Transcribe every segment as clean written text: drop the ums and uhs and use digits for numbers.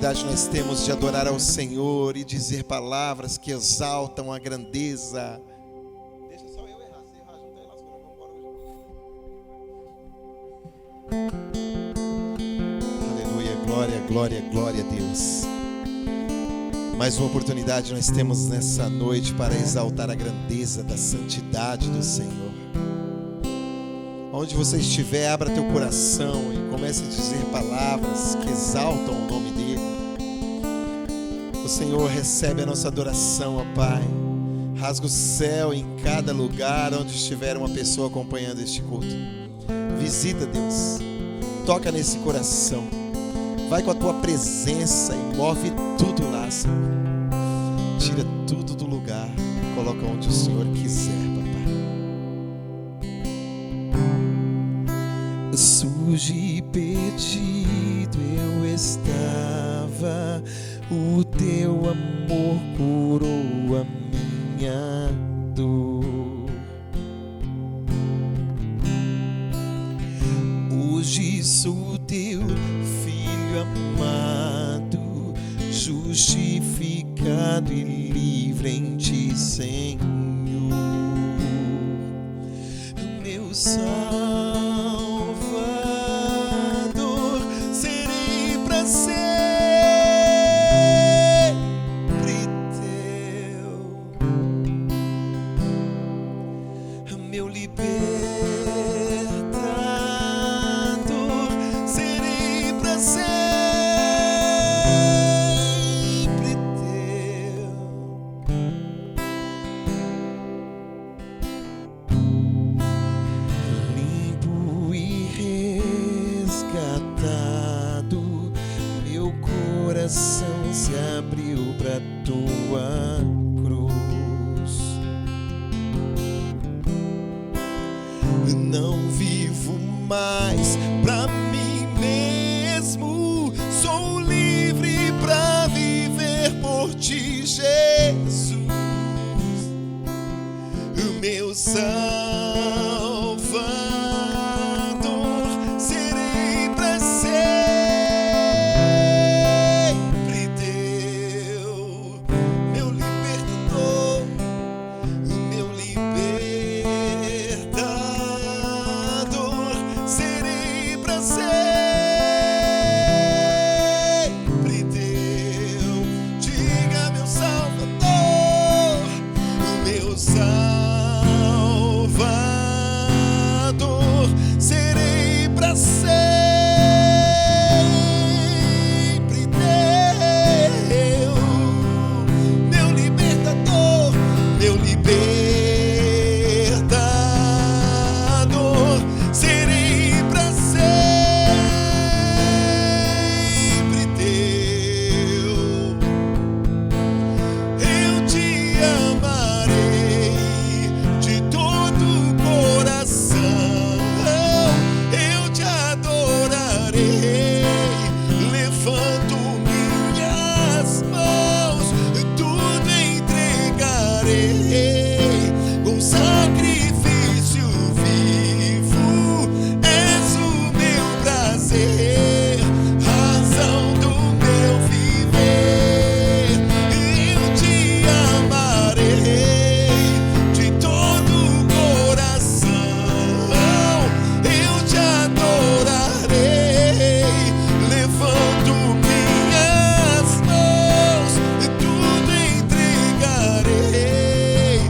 oportunidade nós temos de adorar ao Senhor e dizer palavras que exaltam a grandeza. Deixa só eu errar, se errar junto aí, lascou, vamos embora. Aleluia, glória, glória, glória a Deus. Mais uma oportunidade nós temos nessa noite para exaltar a grandeza da santidade do Senhor. Onde você estiver, abra teu coração e comece a dizer palavras que exaltam o nome dEle. O Senhor recebe a nossa adoração, ó Pai. Rasga o céu em cada lugar onde estiver uma pessoa acompanhando este culto. Visita, Deus. Toca nesse coração. Vai com a tua presença e move tudo lá, Senhor. Tira tudo do lugar. Coloca onde o Senhor quiser, papai. Sujo e perdido eu estava, o teu amor curou a minha dor. Hoje sou teu filho amado, justificado e livre em ti, Senhor. Meu Salvador, serei para sempre teu. Meu libertador, serei para sempre teu. Limpo e resgatado, meu coração se abriu para tua cruz. Não vivo mais pra mim mesmo, sou livre pra viver por ti, Jesus. Meu Salvador, serei pra sempre teu. Meu libertador, meu libertador, serei pra sempre teu. Diga, meu Salvador, meu Salvador, serei pra sempre teu. Meu libertador, meu libertador, serei pra sempre teu. Eu te amarei de todo o coração, eu te adorarei, levanto minhas mãos, tudo entregarei, um sacrifício vivo, és o meu prazer, razão do meu viver. Eu te amarei de todo o coração, eu te adorarei, levanto minhas mãos, tudo entregarei,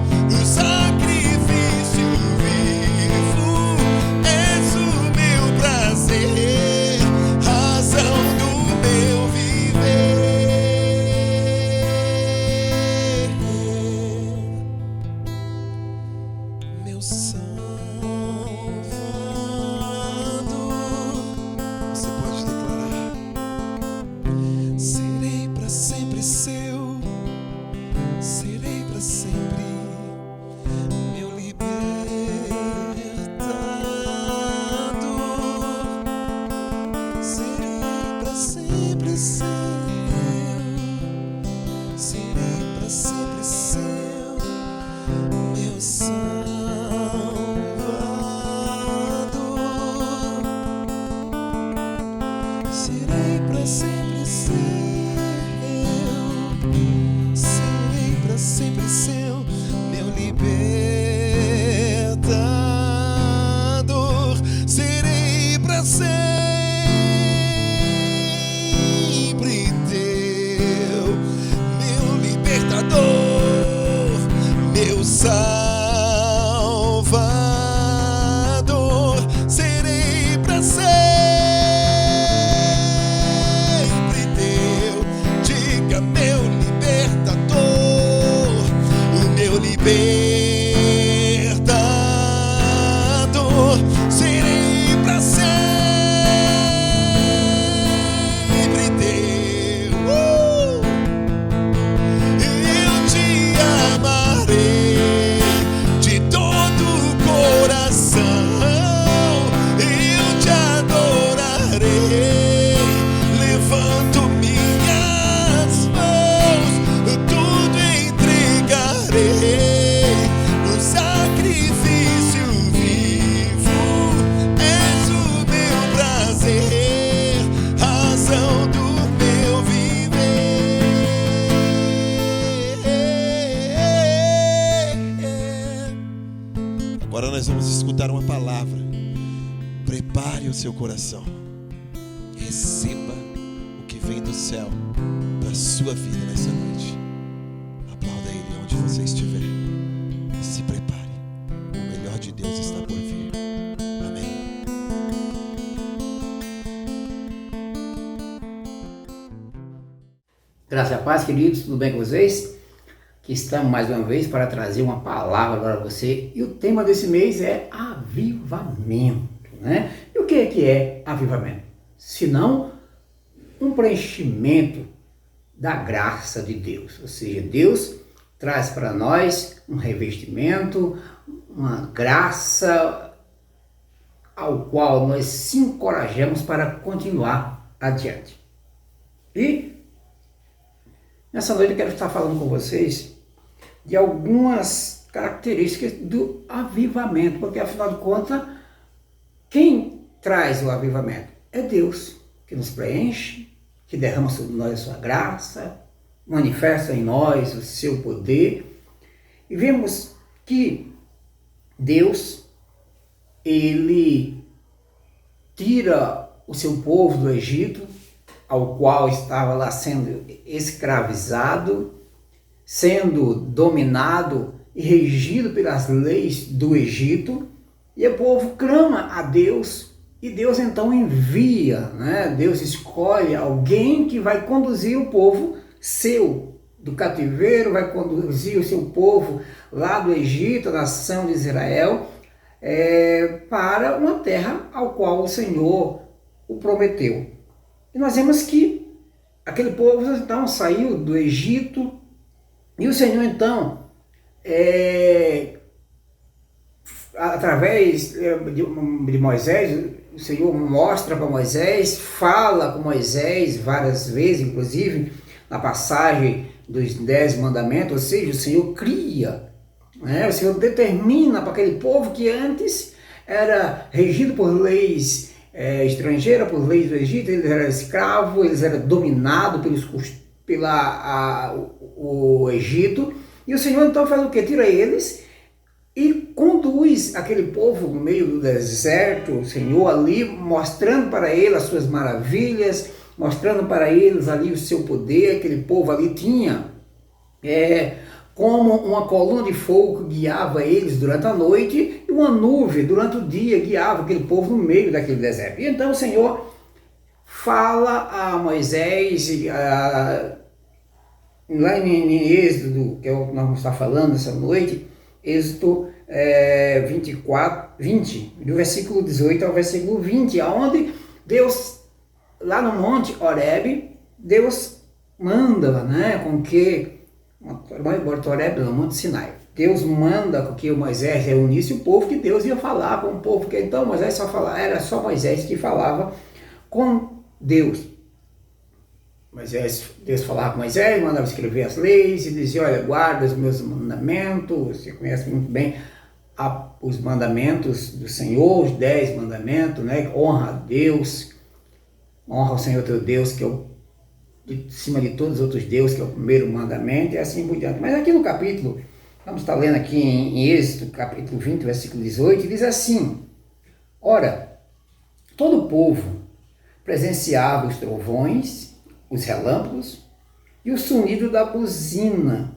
meu Salvador, serei para sempre teu. Diga, meu libertador, o meu libertador, serei para sempre teu. Eu te amarei de todo o coração, eu te adorarei, levanto minhas mãos, tudo entregarei no sacrifício vivo. És o meu prazer, razão do meu viver. Agora nós vamos escutar uma palavra. Prepare o seu coração. Receba o que vem do céu para a sua vida nessa noite. Aplauda Ele onde você estiver. E se prepare. O melhor de Deus está por vir. Amém. Graças a paz, queridos, tudo bem com vocês? Aqui estamos mais uma vez para trazer uma palavra para você. E o tema desse mês é avivamento, né? E o que é avivamento? Se não um preenchimento da graça de Deus. Ou seja, Deus traz para nós um revestimento, uma graça ao qual nós se encorajamos para continuar adiante. E nessa noite eu quero estar falando com vocês de algumas características do avivamento, porque afinal de contas, quem traz o avivamento é Deus, que nos preenche, que derrama sobre nós a sua graça, manifesta em nós o seu poder. E vemos que Deus, Ele tira o seu povo do Egito, ao qual estava lá sendo escravizado, sendo dominado e regido pelas leis do Egito, e o povo clama a Deus, e Deus então envia, né? Deus escolhe alguém que vai conduzir o povo seu do cativeiro, vai conduzir o seu povo lá do Egito, a nação de Israel, para uma terra ao qual o Senhor o prometeu. E nós vemos que aquele povo então saiu do Egito, e o Senhor então, através de Moisés, o Senhor mostra para Moisés, fala com Moisés várias vezes, inclusive na passagem dos 10 mandamentos, ou seja, o Senhor cria, né? O Senhor determina para aquele povo que antes era regido por leis estrangeira, por leis do Egito, eles eram escravos, eles eram dominados o Egito, e o Senhor então faz o que? Tira eles e conduz aquele povo no meio do deserto, o Senhor ali mostrando para eles as suas maravilhas, mostrando para eles ali o seu poder. Aquele povo ali tinha como uma coluna de fogo que guiava eles durante a noite, e uma nuvem durante o dia guiava aquele povo no meio daquele deserto. E então o Senhor fala a Moisés, lá em Êxodo, que é o que nós vamos estar falando essa noite, Êxodo 20, do versículo 18 ao versículo 20, onde Deus, lá no Monte Horebe, Deus manda, né, com que no Monte Sinai, Deus manda com que o Moisés reunisse o povo, que Deus ia falar com o povo, porque então Moisés era só Moisés que falava com Deus. Deus falava com Moisés, mandava escrever as leis e dizia: olha, guarda os meus mandamentos. Você conhece muito bem os mandamentos do Senhor, os 10 mandamentos, né? Honra a Deus, honra o Senhor teu Deus, que é de cima de todos os outros deuses, que é o primeiro mandamento, e assim por diante. Mas aqui no capítulo, vamos estar lendo aqui em Êxodo, capítulo 20, versículo 18, diz assim: ora, todo o povo presenciava os trovões, os relâmpagos e o sonido da buzina,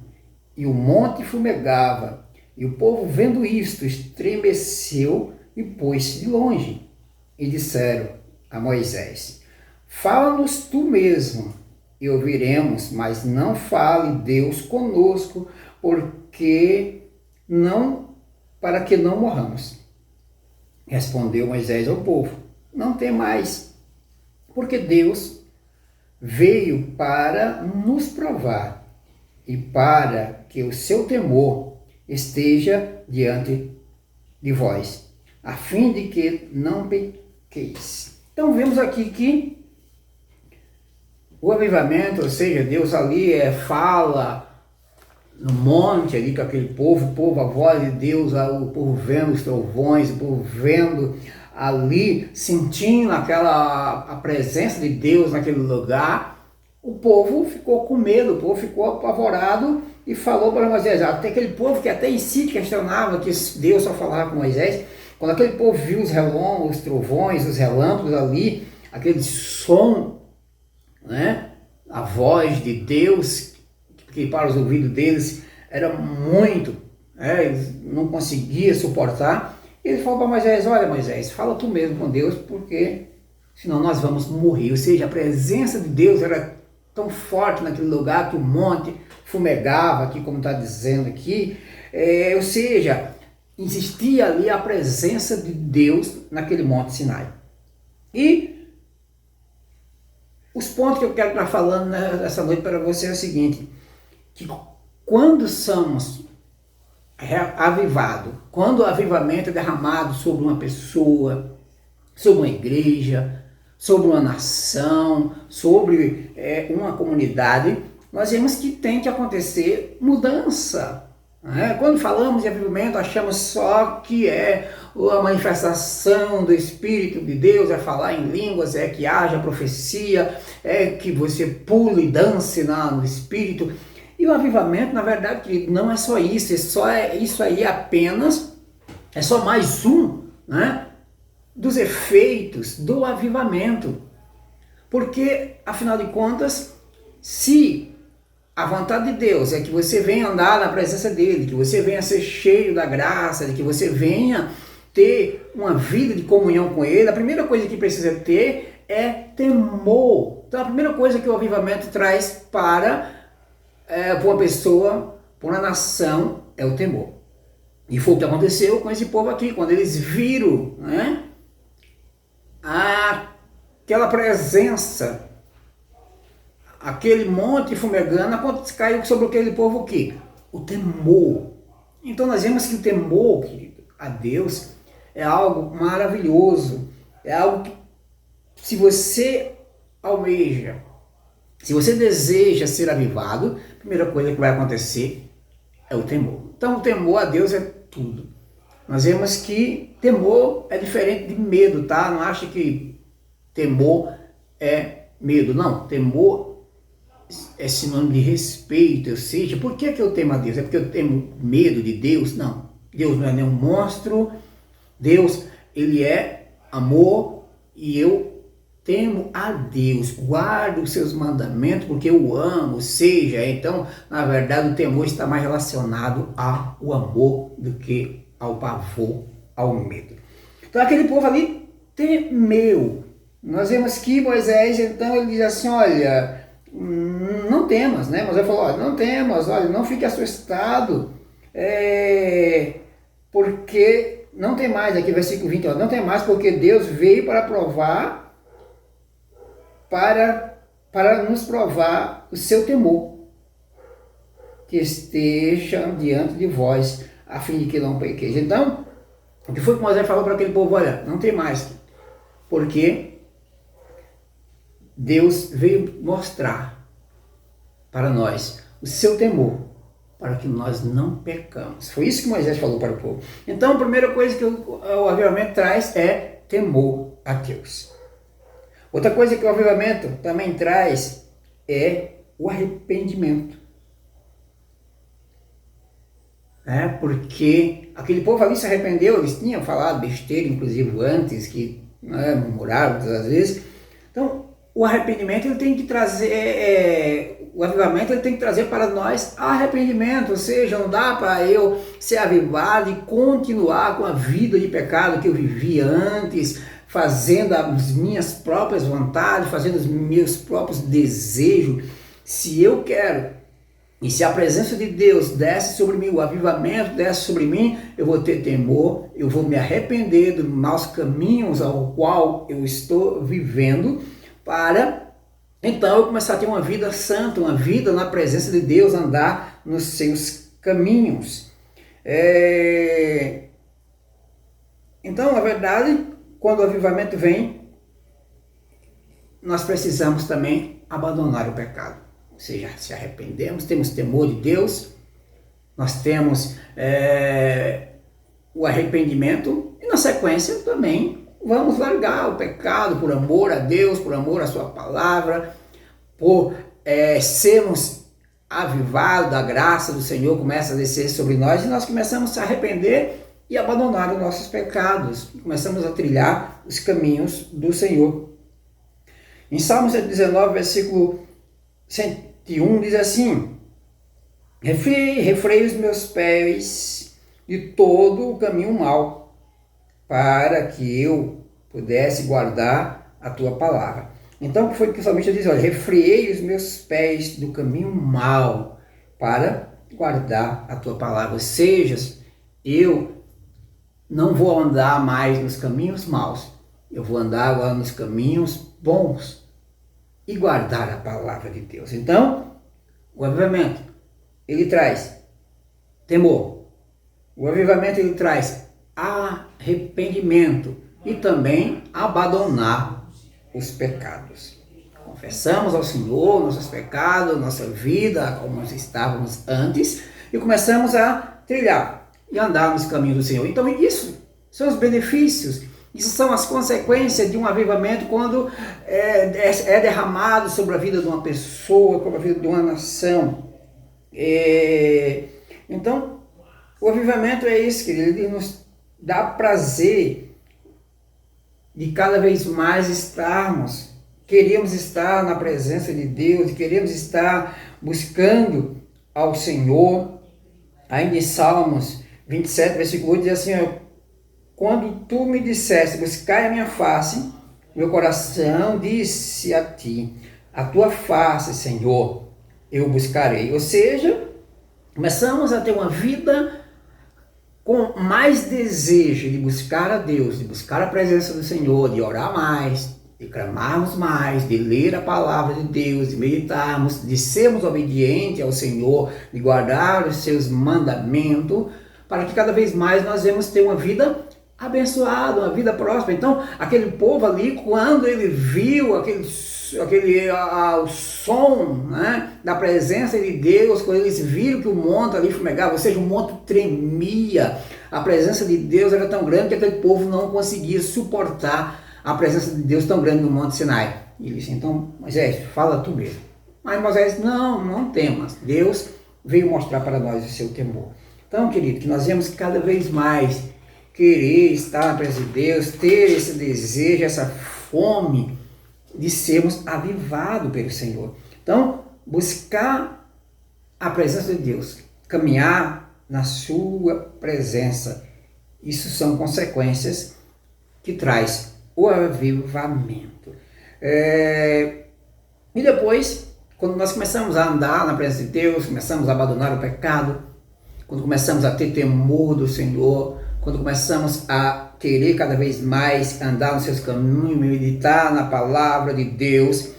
e o monte fumegava. E o povo, vendo isto, estremeceu e pôs-se de longe. E disseram a Moisés: fala-nos tu mesmo, e ouviremos, mas não fale Deus conosco, para que não morramos. Respondeu Moisés ao povo: não temais, porque Deus veio para nos provar e para que o seu temor esteja diante de vós, a fim de que não pequeis. Então vemos aqui que o avivamento, ou seja, Deus ali fala no monte ali com aquele povo, o povo, a voz de Deus, o povo vendo os trovões, o povo vendo ali, sentindo a presença de Deus naquele lugar. O povo ficou com medo, o povo ficou apavorado e falou para Moisés. Até aquele povo que até em si questionava que Deus só falava com Moisés, quando aquele povo viu os trovões, os relâmpagos ali, aquele som, né, a voz de Deus, que para os ouvidos deles era muito, eles não conseguiam suportar. Ele falou para Moisés: olha Moisés, fala tu mesmo com Deus, porque senão nós vamos morrer. Ou seja, a presença de Deus era tão forte naquele lugar que o monte fumegava, aqui como está dizendo aqui, ou seja, existia ali a presença de Deus naquele monte Sinai. E os pontos que eu quero estar falando nessa noite para você é o seguinte: que quando somos avivados, quando o avivamento é derramado sobre uma pessoa, sobre uma igreja, sobre uma nação, sobre uma comunidade, nós vemos que tem que acontecer mudança. Quando falamos de avivamento, achamos só que é a manifestação do Espírito de Deus, é falar em línguas, é que haja profecia, é que você pule e dance no Espírito. E o avivamento, na verdade, não é só isso, isso aí apenas, é só mais um, né, dos efeitos do avivamento. Porque, afinal de contas, se a vontade de Deus é que você venha andar na presença dele, que você venha ser cheio da graça, que você venha ter uma vida de comunhão com ele, a primeira coisa que precisa ter é temor. Então a primeira coisa que o avivamento traz para uma pessoa, para uma nação, é o temor. E foi o que aconteceu com esse povo aqui, quando eles viram, né, aquela presença, aquele monte fumegando, caiu sobre aquele povo o quê? O temor. Então nós vemos que o temor, querido, a Deus é algo maravilhoso, é algo que, se você almeja, se você deseja ser avivado, a primeira coisa que vai acontecer é o temor. Então o temor a Deus é tudo. Nós vemos que temor é diferente de medo, tá? Não acha que temor é medo, não. Temor é sinônimo de respeito, ou seja, por que eu temo a Deus? É porque eu tenho medo de Deus? Não. Deus não é nenhum monstro. Deus, ele é amor e eu temo a Deus, guardo os seus mandamentos porque eu amo, ou seja, então, na verdade, o temor está mais relacionado ao amor do que ao pavor, ao medo. Então, aquele povo ali temeu. Nós vemos que Moisés, então, ele diz assim, olha, não temas, né? Moisés falou, olha, não temas, olha, não fique assustado, porque não tem mais, aqui versículo 20, não tem mais, porque Deus veio para provar, para nos provar o seu temor, que esteja diante de vós, a fim de que não pequeis. Então, o que foi que Moisés falou para aquele povo? Olha, não tem mais, porque Deus veio mostrar para nós o seu temor, para que nós não pecamos. Foi isso que Moisés falou para o povo. Então, a primeira coisa que o avivamento traz é temor a Deus. Outra coisa que o avivamento também traz é o arrependimento. Porque aquele povo ali se arrependeu, eles tinham falado besteira, inclusive antes, que murmuraram muitas vezes. Então, o arrependimento ele tem que trazer, o avivamento ele tem que trazer para nós arrependimento, ou seja, não dá para eu ser avivado e continuar com a vida de pecado que eu vivia antes, fazendo as minhas próprias vontades, fazendo os meus próprios desejos. Se eu quero, e se a presença de Deus desce sobre mim, o avivamento desce sobre mim, eu vou ter temor, eu vou me arrepender dos maus caminhos ao qual eu estou vivendo, para então eu começar a ter uma vida santa, uma vida na presença de Deus, andar nos seus caminhos. Então, na verdade, quando o avivamento vem, nós precisamos também abandonar o pecado. Ou seja, se arrependemos, temos temor de Deus, nós temos o arrependimento e na sequência também vamos largar o pecado por amor a Deus, por amor à sua palavra, por sermos avivados da graça do Senhor, começa a descer sobre nós e nós começamos a se arrepender e abandonar os nossos pecados, começamos a trilhar os caminhos do Senhor. Em Salmo 119, versículo 101, diz assim: refrei os meus pés de todo o caminho mau, para que eu pudesse guardar a tua palavra. Então, foi que o salmista diz: olha, refreiei os meus pés do caminho mau, para guardar a tua palavra. Ou seja, eu não vou andar mais nos caminhos maus, eu vou andar agora nos caminhos bons e guardar a palavra de Deus. Então, o avivamento, ele traz temor. O avivamento, ele traz arrependimento e também abandonar os pecados. Confessamos ao Senhor nossos pecados, nossa vida, como nós estávamos antes, e começamos a trilhar e andar nos caminhos do Senhor. Então, isso são os benefícios, isso são as consequências de um avivamento quando é derramado sobre a vida de uma pessoa, sobre a vida de uma nação. Então, o avivamento é isso, querido, ele nos dá prazer de cada vez mais queremos estar na presença de Deus, queremos estar buscando ao Senhor. Ainda em Salmos 27, versículo 8, diz assim: quando tu me disseste, buscai a minha face, meu coração disse a ti, a tua face, Senhor, eu buscarei. Ou seja, começamos a ter uma vida com mais desejo de buscar a Deus, de buscar a presença do Senhor, de orar mais, de clamarmos mais, de ler a palavra de Deus, de meditarmos, de sermos obedientes ao Senhor, de guardar os seus mandamentos, para que cada vez mais nós vamos ter uma vida abençoada, uma vida próspera. Então, aquele povo ali, quando ele viu o som, né, da presença de Deus, quando eles viram que o monte ali fumegava, ou seja, o monte tremia, a presença de Deus era tão grande que aquele povo não conseguia suportar a presença de Deus tão grande no monte Sinai. E ele disse: então, Moisés, fala tu mesmo. Mas Moisés: não temas, Deus veio mostrar para nós o seu temor. Então, querido, que nós vamos cada vez mais querer estar na presença de Deus, ter esse desejo, essa fome de sermos avivados pelo Senhor. Então, buscar a presença de Deus, caminhar na sua presença, isso são consequências que traz o avivamento. E depois, quando nós começamos a andar na presença de Deus, começamos a abandonar o pecado, quando começamos a ter temor do Senhor, quando começamos a querer cada vez mais andar nos seus caminhos, meditar na palavra de Deus,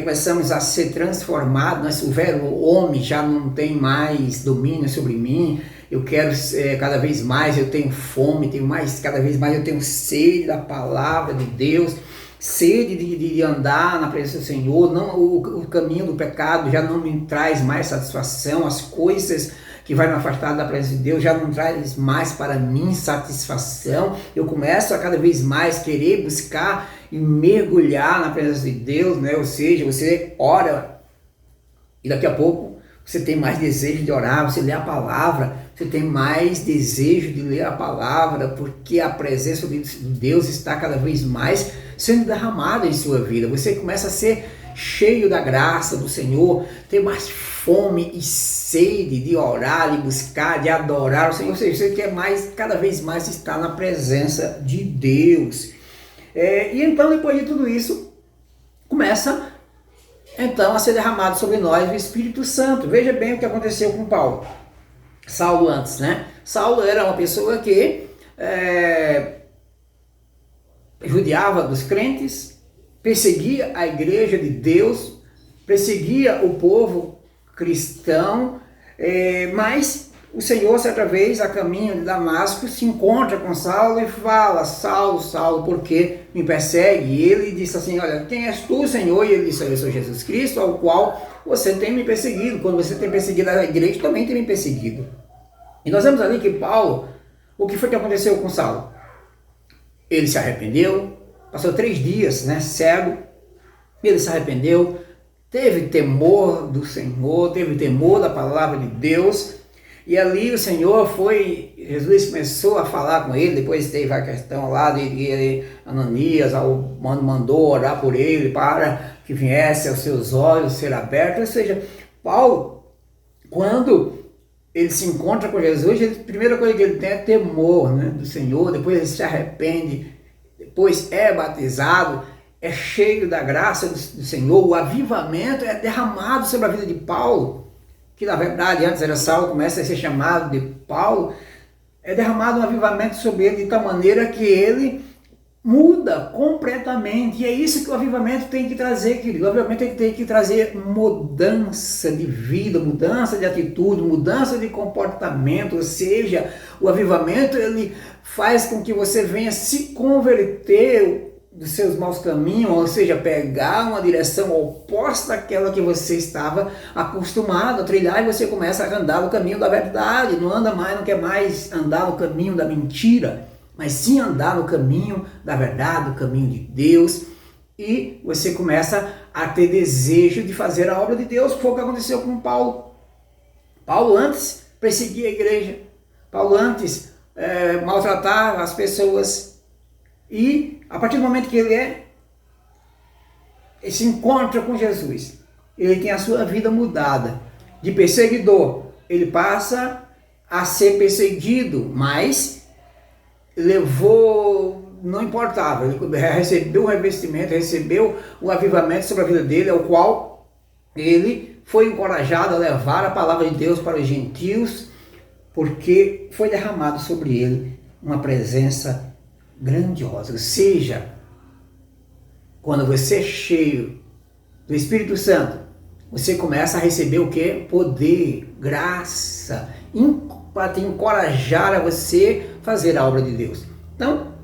começamos a ser transformados, o velho homem já não tem mais domínio sobre mim, eu quero cada vez mais, eu tenho fome, cada vez mais eu tenho sede da palavra de Deus, sede de andar na presença do Senhor. Não, o caminho do pecado já não me traz mais satisfação, as coisas que vai me afastar da presença de Deus já não traz mais para mim satisfação. Eu começo a cada vez mais querer buscar e mergulhar na presença de Deus, né? Ou seja, você ora e daqui a pouco você tem mais desejo de orar, você lê a palavra, você tem mais desejo de ler a palavra, porque a presença de Deus está cada vez mais sendo derramada em sua vida. Você começa a ser cheio da graça do Senhor, ter mais fome e sede de orar, de buscar, de adorar o Senhor. Ou seja, você quer mais, cada vez mais estar na presença de Deus. E então, depois de tudo isso, começa então a ser derramado sobre nós o Espírito Santo. Veja bem o que aconteceu com Paulo. Saulo antes, né? Saulo era uma pessoa que judiava dos crentes, perseguia a igreja de Deus, perseguia o povo cristão, mas o Senhor, certa vez, a caminho de Damasco, se encontra com Saulo e fala: Saulo, Saulo, por que me persegue? E ele disse assim: olha, quem és tu, Senhor? E ele disse: eu sou Jesus Cristo, ao qual você tem me perseguido. Quando você tem perseguido a igreja, também tem me perseguido. E nós vemos ali que Paulo, o que foi que aconteceu com Saulo? Ele se arrependeu, passou 3 dias, né, cego, ele se arrependeu, teve temor do Senhor, teve temor da palavra de Deus, e ali o Senhor Jesus começou a falar com ele. Depois teve a questão lá de Ananias, mandou orar por ele para que viesse aos seus olhos ser abertos. Ou seja, Paulo, quando ele se encontra com Jesus, a primeira coisa que ele tem é temor, né, do Senhor. Depois ele se arrepende, depois é batizado, é cheio da graça do Senhor. O avivamento é derramado sobre a vida de Paulo, que na verdade antes era Saulo, começa a ser chamado de Paulo. É derramado um avivamento sobre ele de tal maneira que ele muda completamente. E é isso que o avivamento tem que trazer, querido. O avivamento tem que trazer mudança de vida, mudança de atitude, mudança de comportamento. Ou seja, o avivamento ele faz com que você venha se converter dos seus maus caminhos, ou seja, pegar uma direção oposta àquela que você estava acostumado a trilhar, e você começa a andar no caminho da verdade. Não quer mais andar no caminho da mentira, mas sim andar no caminho da verdade, no caminho de Deus, e você começa a ter desejo de fazer a obra de Deus. Foi o que aconteceu com Paulo. Paulo antes perseguia a igreja, Paulo antes maltratava as pessoas, e a partir do momento que ele se encontra com Jesus, ele tem a sua vida mudada. De perseguidor, ele passa a ser perseguido, mas não importava, ele recebeu o revestimento, recebeu o avivamento sobre a vida dele, ao qual ele foi encorajado a levar a palavra de Deus para os gentios, porque foi derramado sobre ele uma presença grandiosa. Ou seja, quando você é cheio do Espírito Santo, você começa a receber o que? Poder, graça, para te encorajar a você fazer a obra de Deus. Então,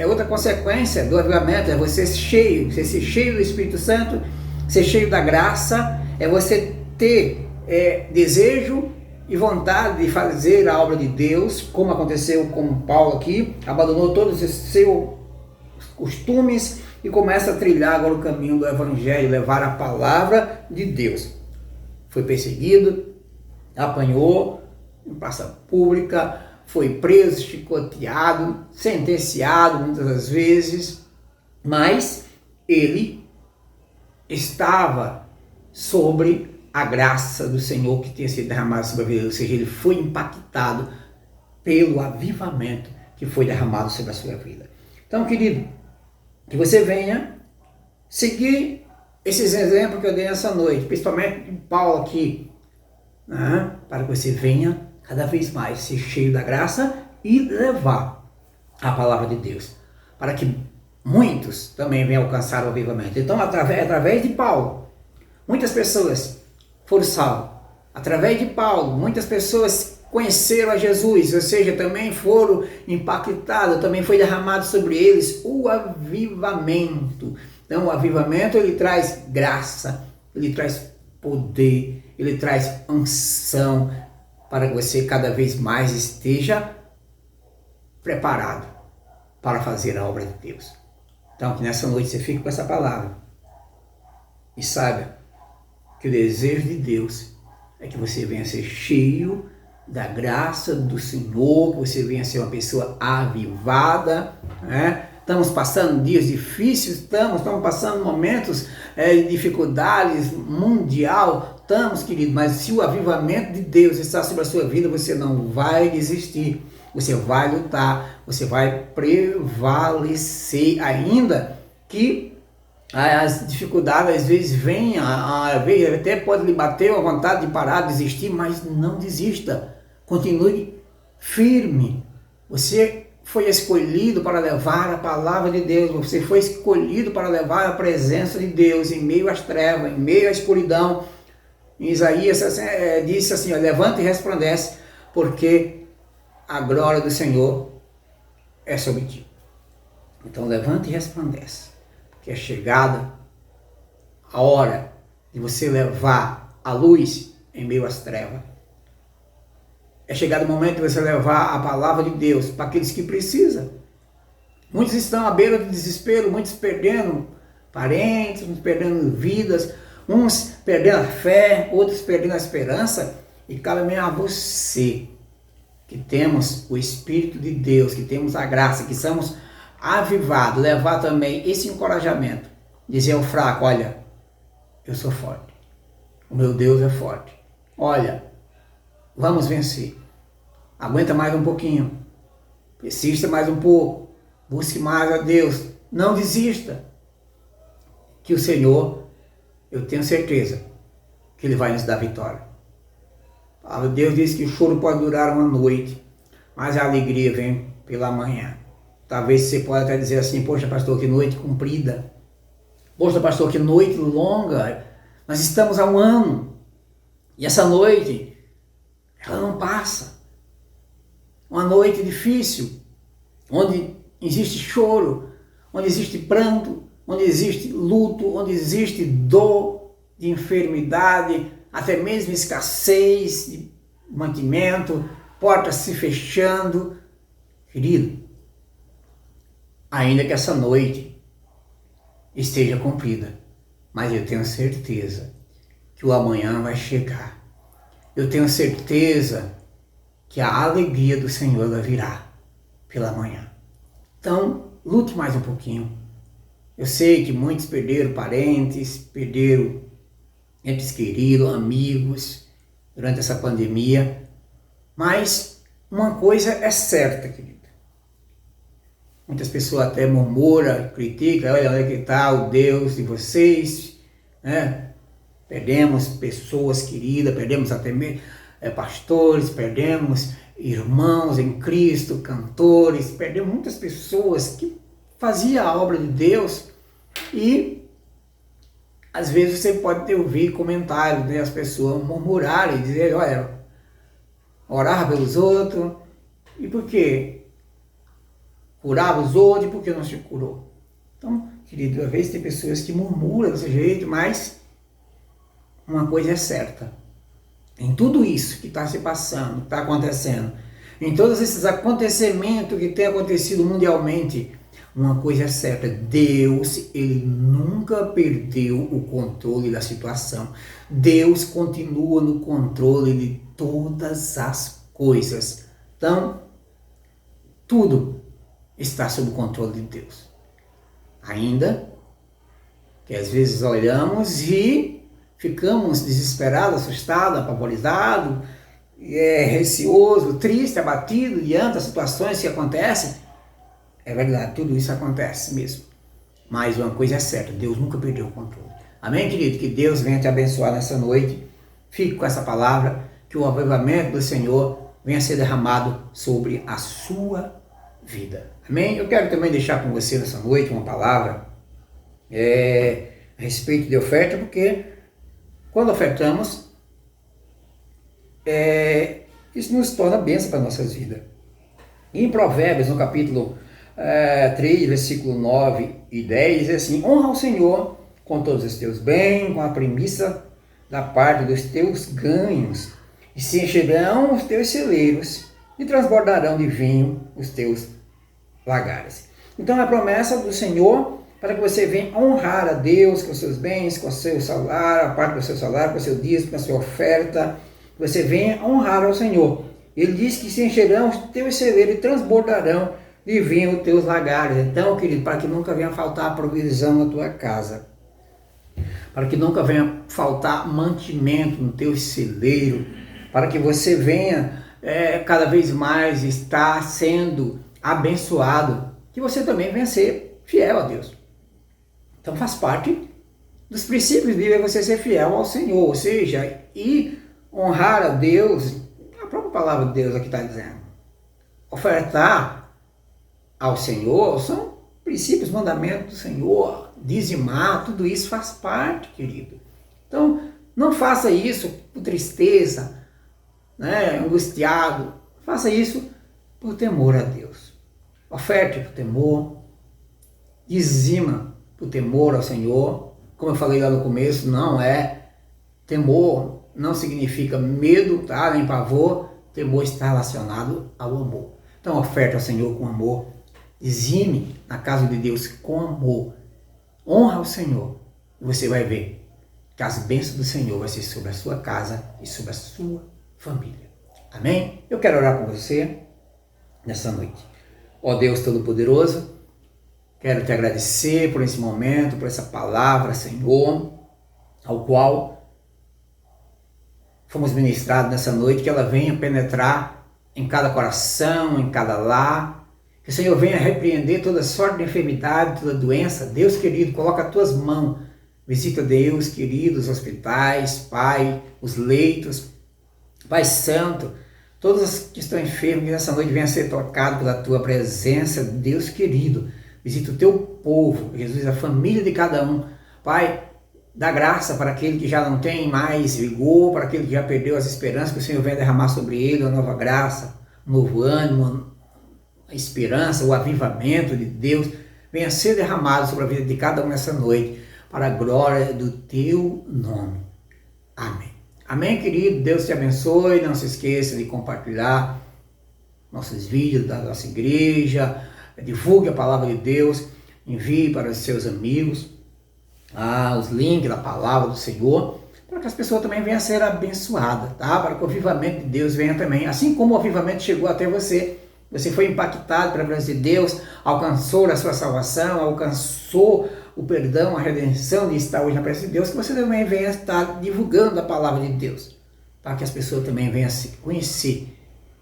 outra consequência do avivamento é você ser cheio do Espírito Santo, ser cheio da graça, é você ter desejo e vontade de fazer a obra de Deus, como aconteceu com Paulo aqui. Abandonou todos os seus costumes e começa a trilhar agora o caminho do Evangelho, levar a palavra de Deus. Foi perseguido, apanhou em praça pública, foi preso, chicoteado, sentenciado muitas das vezes, mas ele estava sobre a graça do Senhor que tinha sido derramada sobre a vida, ou seja, ele foi impactado pelo avivamento que foi derramado sobre a sua vida. Então, querido, que você venha seguir esses exemplos que eu dei nessa noite, principalmente de Paulo aqui, né? Para que você venha cada vez mais ser cheio da graça e levar a palavra de Deus, para que muitos também venham alcançar o avivamento. Então, através de Paulo, muitas pessoas foram salvas. Através de Paulo, muitas pessoas conheceram a Jesus, ou seja, também foram impactados, também foi derramado sobre eles o avivamento. Então, o avivamento, ele traz graça, ele traz poder, ele traz unção, para que você cada vez mais esteja preparado para fazer a obra de Deus. Então, que nessa noite você fique com essa palavra e saiba que o desejo de Deus é que você venha ser cheio da graça do Senhor, que você venha ser uma pessoa avivada, né? estamos passando dias difíceis, estamos passando momentos de dificuldades mundial, estamos, querido, mas se o avivamento de Deus está sobre a sua vida, você não vai desistir, você vai lutar, você vai prevalecer, ainda que as dificuldades às vezes venham, às vezes até pode lhe bater a vontade de parar, desistir, mas não desista, continue firme. Você foi escolhido para levar a palavra de Deus, você foi escolhido para levar a presença de Deus em meio às trevas, em meio à escuridão. Isaías disse assim, levanta e resplandece, porque a glória do Senhor é sobre ti. Então levanta e resplandece, porque é chegada a hora de você levar a luz em meio às trevas. É chegado o momento de você levar a palavra de Deus para aqueles que precisam. Muitos estão à beira do desespero, muitos perdendo parentes, muitos perdendo vidas, uns perdendo a fé, outros perdendo a esperança. E cabe a você, que temos o Espírito de Deus, que temos a graça, que somos avivados, levar também esse encorajamento. Dizer ao fraco, olha, eu sou forte. O meu Deus é forte. Olha, vamos vencer. Aguenta mais um pouquinho. Persista mais um pouco. Busque mais a Deus. Não desista. Que o Senhor, eu tenho certeza, que Ele vai nos dar vitória. A palavra de Deus diz que o choro pode durar uma noite, mas a alegria vem pela manhã. Talvez você possa até dizer assim, poxa pastor, que noite comprida. Poxa pastor, que noite longa. Nós estamos há um ano. E essa noite, ela não passa. Uma noite difícil, onde existe choro, onde existe pranto, onde existe luto, onde existe dor de enfermidade, até mesmo escassez de mantimento, portas se fechando. Querido, ainda que essa noite esteja cumprida, mas eu tenho certeza que o amanhã vai chegar. Eu tenho certeza que a alegria do Senhor virá pela manhã. Então, lute mais um pouquinho. Eu sei que muitos perderam parentes, perderam entes queridos, amigos, durante essa pandemia. Mas uma coisa é certa, querido. Muitas pessoas até murmuram, criticam, olha onde é que está o Deus de vocês, né? Perdemos pessoas queridas, perdemos até mesmo pastores, perdemos irmãos em Cristo, cantores, perdemos muitas pessoas que faziam a obra de Deus. E às vezes você pode ter ouvido comentários, né, as pessoas murmurarem, dizer, olha, orava pelos outros, e por quê? Curava os outros, e por que não se curou? Então, querido, às vezes tem pessoas que murmuram desse jeito, mas uma coisa é certa. Em tudo isso que está se passando, que está acontecendo, em todos esses acontecimentos que têm acontecido mundialmente, uma coisa é certa, Deus, Ele nunca perdeu o controle da situação. Deus continua no controle de todas as coisas. Então, tudo está sob o controle de Deus. Ainda que às vezes olhamos e ficamos desesperados, assustados, apavorizados, receosos, tristes, abatidos diante das situações que acontecem. É verdade, tudo isso acontece mesmo. Mas uma coisa é certa, Deus nunca perdeu o controle. Amém, querido? Que Deus venha te abençoar nessa noite. Fique com essa palavra, que o avivamento do Senhor venha ser derramado sobre a sua vida. Amém? Eu quero também deixar com você nessa noite uma palavra a respeito de oferta, porque quando ofertamos, isso nos torna bênção para as nossas vidas. Em Provérbios, no capítulo 3, versículo 9 e 10, diz assim: honra ao Senhor com todos os teus bens, com a premissa da parte dos teus ganhos, e se encherão os teus celeiros, e transbordarão de vinho os teus lagares. Então, é a promessa do Senhor para que você venha honrar a Deus com os seus bens, com o seu salário, a parte do seu salário, com o seu dízimo, com a sua oferta. Você venha honrar ao Senhor. Ele diz que se encherão os teus celeiros e transbordarão de vinho os teus lagares. Então, querido, para que nunca venha faltar provisão na tua casa, para que nunca venha faltar mantimento no teu celeiro, para que você venha cada vez mais estar sendo abençoado, que você também venha ser fiel a Deus. Então faz parte dos princípios de você ser fiel ao Senhor, ou seja, e honrar a Deus. A própria palavra de Deus aqui está dizendo, ofertar ao Senhor são princípios, mandamentos do Senhor, dizimar, tudo isso faz parte, querido. Então não faça isso por tristeza, angustiado, faça isso por temor a Deus. Oferte por temor, dizima por temor ao Senhor. Como eu falei lá no começo, não é temor, não significa medo, tá? Nem pavor. Temor está relacionado ao amor. Então oferte ao Senhor com amor, dizime na casa de Deus com amor, honra o Senhor, e você vai ver que as bênçãos do Senhor vai ser sobre a sua casa e sobre a sua família. Amém? Eu quero orar com você nessa noite. Ó Deus Todo-Poderoso, quero te agradecer por esse momento, por essa palavra, Senhor, ao qual fomos ministrados nessa noite, que ela venha penetrar em cada coração, em cada lar, que o Senhor venha repreender toda sorte de enfermidade, toda doença. Deus querido, coloca as tuas mãos, visita, Deus querido, os hospitais, Pai, os leitos, Pai Santo, todos os que estão enfermos, que nessa noite venham a ser tocados pela tua presença, Deus querido. Visita o teu povo, Jesus, a família de cada um. Pai, dá graça para aquele que já não tem mais vigor, para aquele que já perdeu as esperanças, que o Senhor venha derramar sobre ele uma nova graça, um novo ânimo, a esperança, o avivamento de Deus. Venha ser derramado sobre a vida de cada um nessa noite, para a glória do teu nome. Amém. Amém, querido? Deus te abençoe. Não se esqueça de compartilhar nossos vídeos da nossa igreja. Divulgue a palavra de Deus. Envie para os seus amigos os links da palavra do Senhor, para que as pessoas também venham a ser abençoadas, tá? Para que o avivamento de Deus venha também. Assim como o avivamento chegou até você, você foi impactado pela presença de Deus, alcançou a sua salvação, alcançou o perdão, a redenção de estar hoje na presença de Deus, que você também venha estar divulgando a palavra de Deus, para que as pessoas também venham a conhecer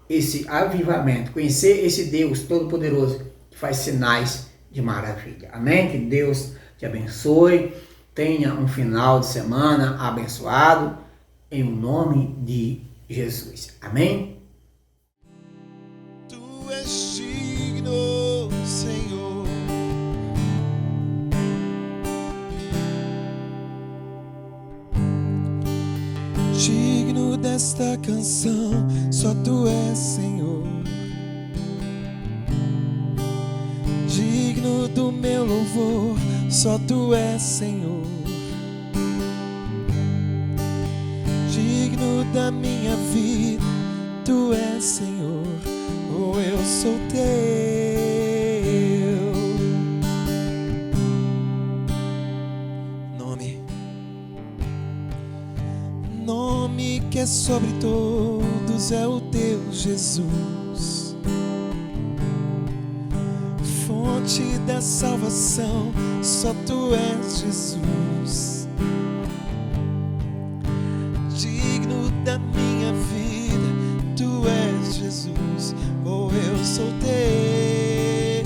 esse avivamento, conhecer esse Deus Todo-Poderoso que faz sinais de maravilha. Amém? Que Deus te abençoe, tenha um final de semana abençoado, em nome de Jesus. Amém? Tu és digno, Senhor. Digno desta canção, só tu és, Senhor. Digno do meu louvor, só tu és, Senhor. Digno da minha vida, tu és, Senhor. Oh, eu sou teu. Nome que é sobre todos é o teu, Jesus. Fonte da salvação, só tu és, Jesus. Digno da minha vida, tu és, Jesus. Oh, eu sou teu,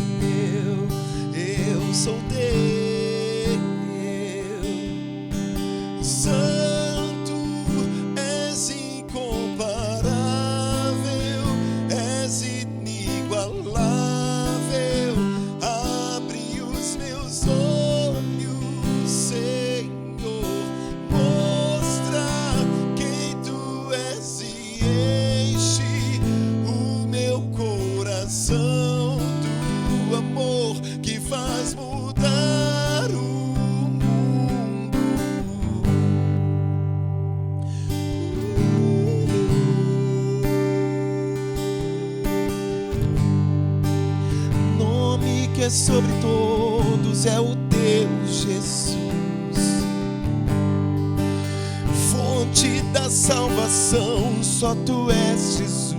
eu sou teu. Santo, és incomparável, és inigualável. Abre os meus olhos, Senhor, mostra quem tu és e enche o meu coração do amor que faz mudar o mundo. Nome que é sobre todos é o teu, Jesus. Fonte da salvação, só tu és, Jesus.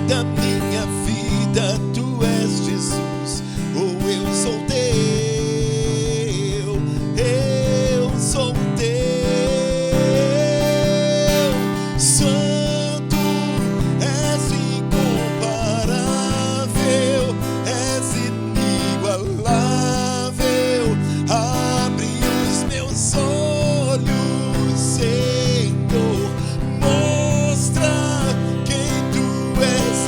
da minha vida, tu és Jesus, ou eu sou teu, eu sou teu. Santo, és incomparável, és inigualável. Abre os meus olhos, Senhor, mostra quem tu és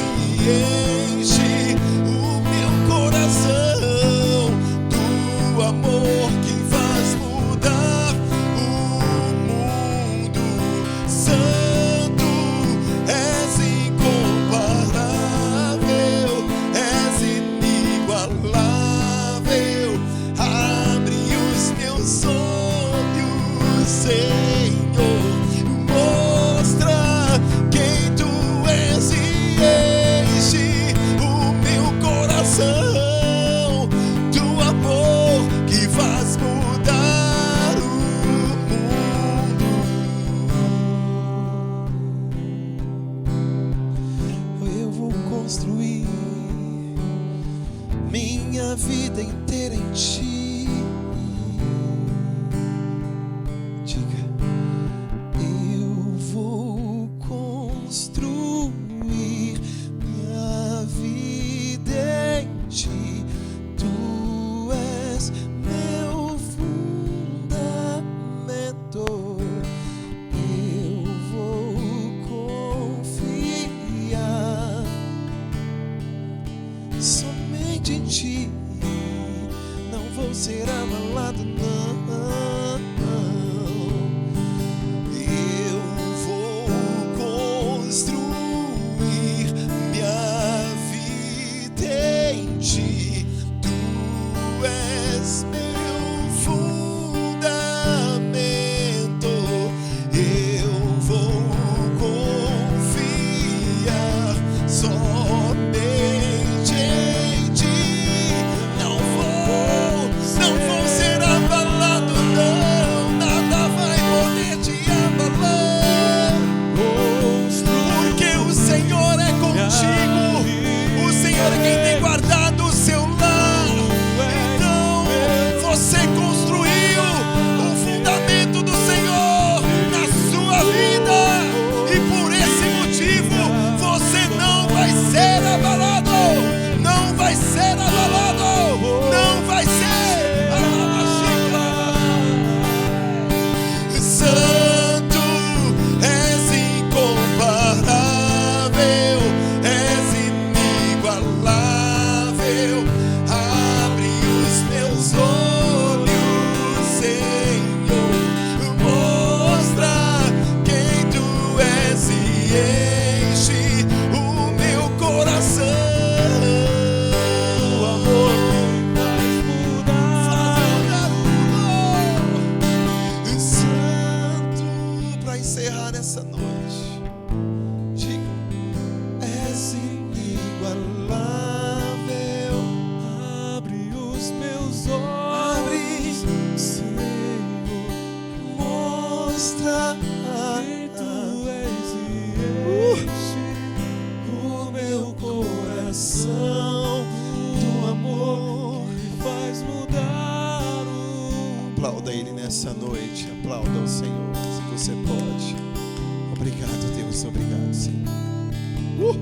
e enche o meu coração do amor que faz mudar o mundo. Santo, és incomparável, és inigualável. Abre os meus olhos, Senhor, mostra quem tu és e enche o meu coração do amor que faz mudar o mundo. Eu vou construir minha vida inteira em ti. Diga, eu vou construir minha vida em ti. Tu és meu fundamento. Eu vou confiar somente em ti. Não vou ser abalado, não. Eu vou construir minha vida em ti. Tu és meu fundamento. Eu vou confiar somente em ti. Não vou ser abalado, não. Nada vai poder te abalar, porque o Senhor é contigo. O Senhor é quem tem guardado o seu lar. Então você construiu o fundamento do Senhor na sua vida, e por esse motivo você não vai ser abalado. Não vai ser abalado. Não vai ser. Santo, és incomparável, és inigualável. Abre os meus olhos, Senhor, mostra quem tu és e enche o meu coração. O amor faz mudar o mundo. Santo, para encerrar essa noite, diga, és inigualável. Abre os meus olhos, Senhor, mostra quem tu és e enche o meu coração do amor que faz mudar o mundo. Aplauda Ele nessa noite, aplauda o Senhor, se você pode. Obrigado, Deus, obrigado, Senhor.